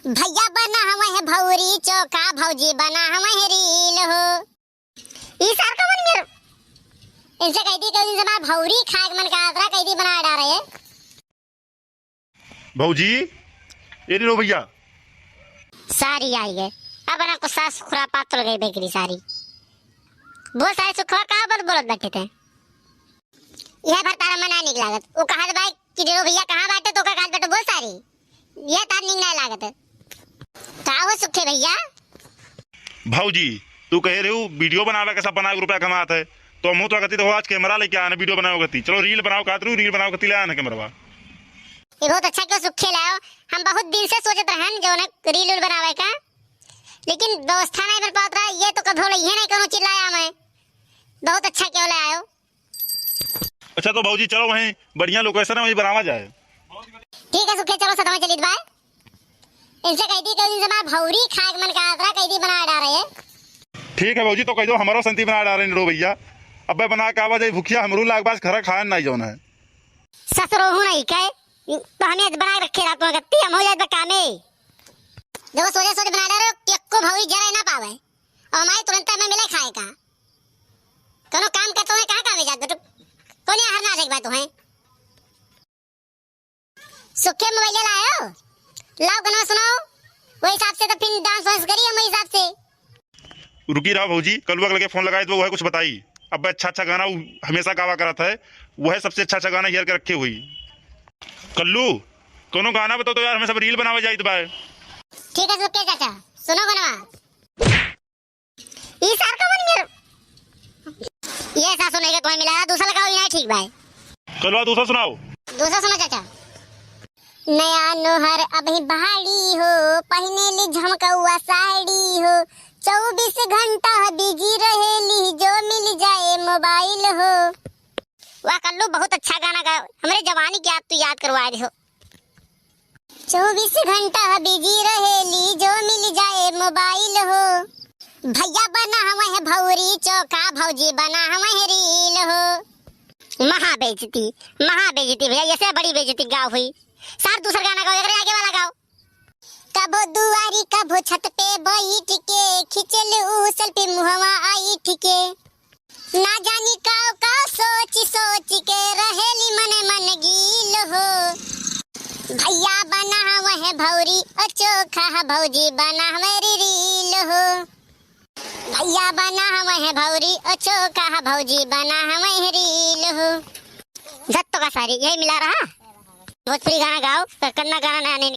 भैया बना हवा है भौरी चौका भौजी बना हवा है रील हो ई सार का बन गया इनसे कहती कहीं से बार भौरी खाए मन का आदरा कहती बना डाल रहे भौजी ये लो भैया सारी आई गए अब ना को सास खुरा पात्र गई बेकरी सारी बहुत सारे सुखवा का बल बोलत बैठे थे यह भर तारा मना नहीं लागत वो कहा भाई कि रो भैया कहां बैठे तो का काल बैठे बहुत सारी यह तार नहीं लागत का हो सुखे भैया भौजी तू कह रहे हो वीडियो बनावे कैसा बना रुपया कमाता है तो मुंह तो कहती तो आज कैमरा लेके आना वीडियो बनाओ गती चलो रील बनाओ कहती रील बनाओ गती ले आना कैमरा ये बहुत अच्छा क्यों सुखे लाओ हम बहुत दिन से सोचते रहन जो ना रील बनावे का लेकिन व्यवस्था नहीं बन पात रहा ये तो कभी ये नहीं करो चिल्लाया मैं बहुत अच्छा क्यों ले आयो अच्छा तो भौजी चलो वहीं बढ़िया लोकेशन है वहीं बनावा जाए ठीक है सुखे चलो सदा चलित भाई इनसे कहती कहीं से बार भौरी खाए मन का आदरा कहती बना डाल रहे ठीक है भौजी तो कह दो हमारा संती बना डाल रहे रो भैया अब बना के आवाज भूखिया हमरू लाग बास खरा खान नहीं जोना है ससुरो हूं नहीं कहे तो हमें बना रखे रात में गत्ती हम हो जाए कामे जो सोचे सोचे बना रहे हो कि को भौरी जरा ना पावे और हमारे तुरंत में मिले खाए का कोनो काम करते हैं कहां कामे जाते तो कौन हर ना देख बात है सुखे मोबाइल लायो लाओ गाना सुनाओ वो हिसाब से तो फिर डांस वांस करिए हम हिसाब से रुकी रहा भौजी कल लगे फोन लगाए तो वो है कुछ बताई अब अच्छा अच्छा गाना हमेशा गावा करता है वह सबसे अच्छा गाना हेयर के रखे हुई कल्लू कोनो गाना बताओ तो यार हमें सब रील बनावे जाई तो भाई ठीक है सुखे चाचा सुनो गाना ये सार का बन गया ये ऐसा सुने का कोई मिला दूसरा लगाओ ये ठीक भाई कलवा दूसरा सुनाओ दूसरा सुनो चाचा नया नोहर अभी बहाड़ी हो पहने ली झमकौआ साड़ी हो 24 घंटा बिजी रहेली जो मिल जाए मोबाइल हो वाह कल्लू बहुत अच्छा गाना गाओ हमारे जवानी की याद तू याद करवा दे हो 24 घंटा बिजी रहेली जो मिल जाए मोबाइल हो भैया बना हवा है भौरी चौका भौजी बना हवा है रील हो महा बेइज्जती भैया ऐसे बड़ी बेइज्जती गाँव हुई सार दूसरा गाना गाओ आगे वाला गाओ कबो दुआरी कबो छत पे बैठ के खिंचल ऊ सेल्फी मुहवा आई ठीके ना जानी काओ का सोच सोच के रहेली मन मन गील हो भैया बना हवा है भौरी ओ चोखा भौजी बना हमारी रील हो भैया बना हवा है भौरी ओ चोखा भौजी बना हमारी रील हो जत्तो का सारी यही मिला रहा भोजपुरी गाना गाओ करना गाना नहीं